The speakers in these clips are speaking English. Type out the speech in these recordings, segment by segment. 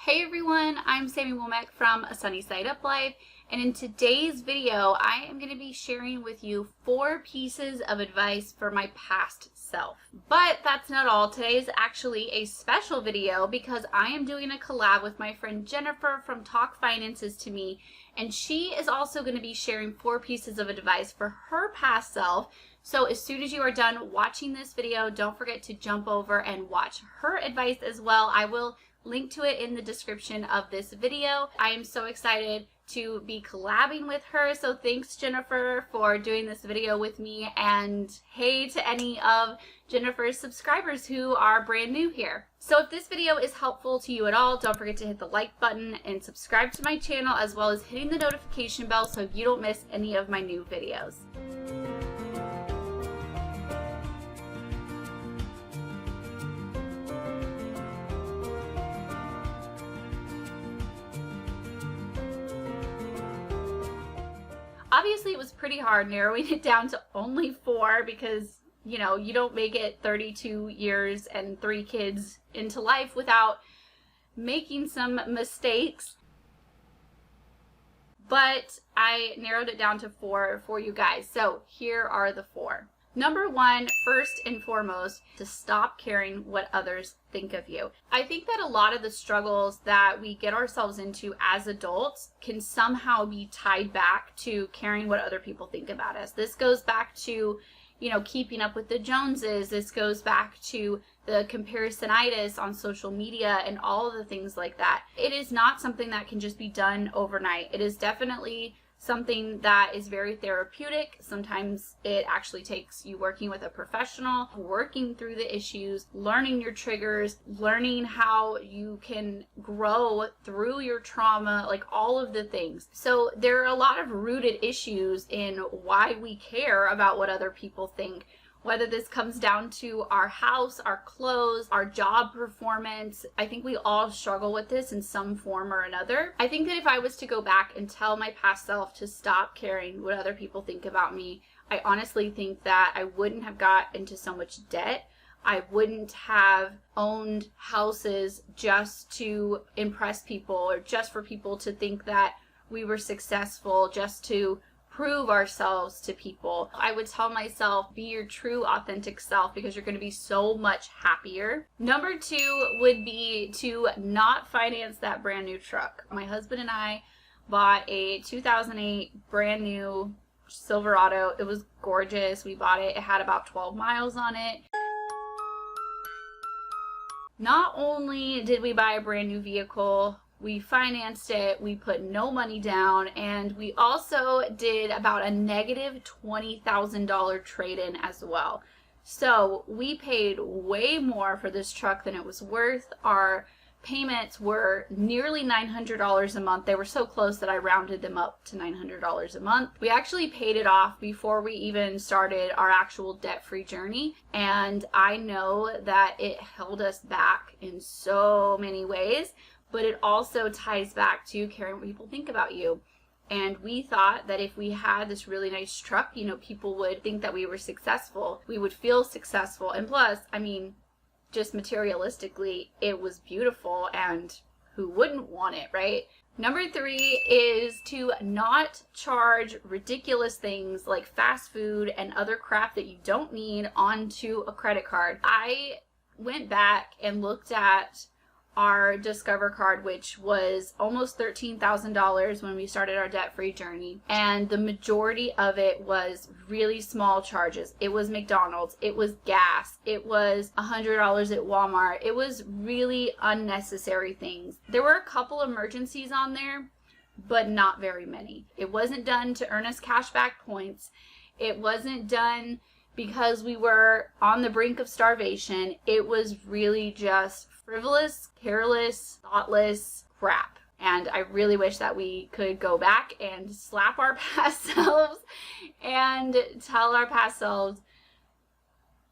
Hey everyone, I'm Sami Womack from A Sunny Side Up Life, and in today's video I am going to be sharing with you 4 pieces of advice for my past self. But that's not all. Today is actually a special video because I am doing a collab with my friend Jennifer from Talk Finances to Me, and she is also going to be sharing 4 pieces of advice for her past self. So as soon as you are done watching this video, don't forget to jump over and watch her advice as well. I will link to it in the description of this video. I am so excited to be collabing with her, so thanks Jennifer for doing this video with me, and hey to any of Jennifer's subscribers who are brand new here. So if this video is helpful to you at all, don't forget to hit the like button and subscribe to my channel, as well as hitting the notification bell so you don't miss any of my new videos. Obviously, it was pretty hard narrowing it down to only 4 because, you know, you don't make it 32 years and 3 kids into life without making some mistakes. But I narrowed it down to 4 for you guys. So here are the 4. Number 1, first and foremost, to stop caring what others think of you. I think that a lot of the struggles that we get ourselves into as adults can somehow be tied back to caring what other people think about us. This goes back to, you know, keeping up with the Joneses. This goes back to the comparisonitis on social media and all of the things like that. It is not something that can just be done overnight. It is definitely something that is very therapeutic. Sometimes it actually takes you working with a professional, working through the issues, learning your triggers, learning how you can grow through your trauma, like all of the things. So there are a lot of rooted issues in why we care about what other people think. Whether this comes down to our house, our clothes, our job performance, I think we all struggle with this in some form or another. I think that if I was to go back and tell my past self to stop caring what other people think about me, I honestly think that I wouldn't have got into so much debt. I wouldn't have owned houses just to impress people or just for people to think that we were successful, just to prove ourselves to people. I would tell myself, be your true authentic self, because you're going to be so much happier. Number 2 would be to not finance that brand new truck. My husband and I bought a 2008 brand new Silverado. It was gorgeous. We bought it. It had about 12 miles on it. Not only did we buy a brand new vehicle, we financed it, we put no money down, and we also did about a negative $20,000 trade-in as well. So we paid way more for this truck than it was worth. Our payments were nearly $900 a month. They were so close that I rounded them up to $900 a month. We actually paid it off before we even started our actual debt-free journey, and I know that it held us back in so many ways. But it also ties back to caring what people think about you. And we thought that if we had this really nice truck, you know, people would think that we were successful. We would feel successful. And plus, I mean, just materialistically, it was beautiful, and who wouldn't want it, right? Number 3 is to not charge ridiculous things like fast food and other crap that you don't need onto a credit card. I went back and looked at our Discover card, which was almost $13,000 when we started our debt-free journey, and the majority of it was really small charges. It was McDonald's, it was gas, it was $100 at Walmart. It was really unnecessary things. There were a couple emergencies on there, but not very many. It wasn't done to earn us cashback points. It wasn't done because we were on the brink of starvation. It was really just frivolous, careless, thoughtless crap. And I really wish that we could go back and slap our past selves and tell our past selves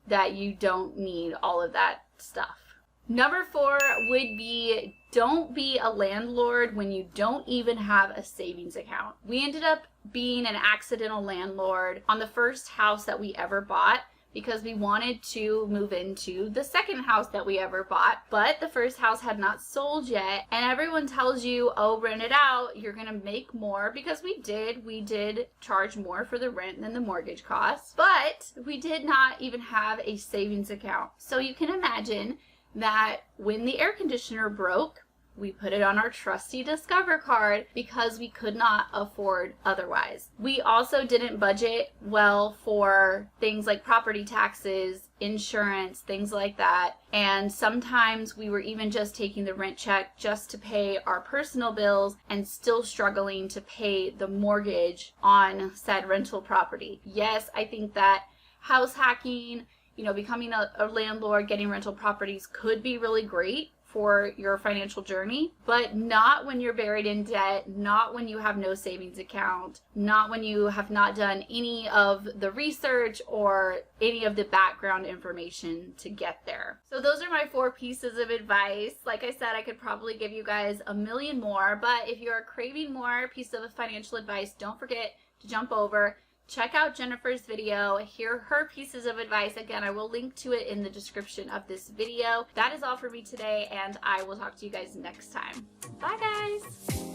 that you don't need all of that stuff. Number 4 would be, don't be a landlord when you don't even have a savings account. We ended up being an accidental landlord on the first house that we ever bought because we wanted to move into the second house that we ever bought, but the first house had not sold yet. And everyone tells you, oh, rent it out, you're gonna make more, because we did charge more for the rent than the mortgage costs, but we did not even have a savings account. So you can imagine that when the air conditioner broke, we put it on our trusty Discover card because we could not afford otherwise. We also didn't budget well for things like property taxes, insurance, things like that. And sometimes we were even just taking the rent check just to pay our personal bills and still struggling to pay the mortgage on said rental property. Yes, I think that house hacking, becoming a landlord, getting rental properties could be really great for your financial journey, but not when you're buried in debt, not when you have no savings account, not when you have not done any of the research or any of the background information to get there. So those are my 4 pieces of advice. Like I said, I could probably give you guys a million more, but if you're craving more pieces of financial advice, don't forget to jump over, check out Jennifer's video, hear her pieces of advice. Again, I will link to it in the description of this video. That is all for me today, and I will talk to you guys next time. Bye, guys.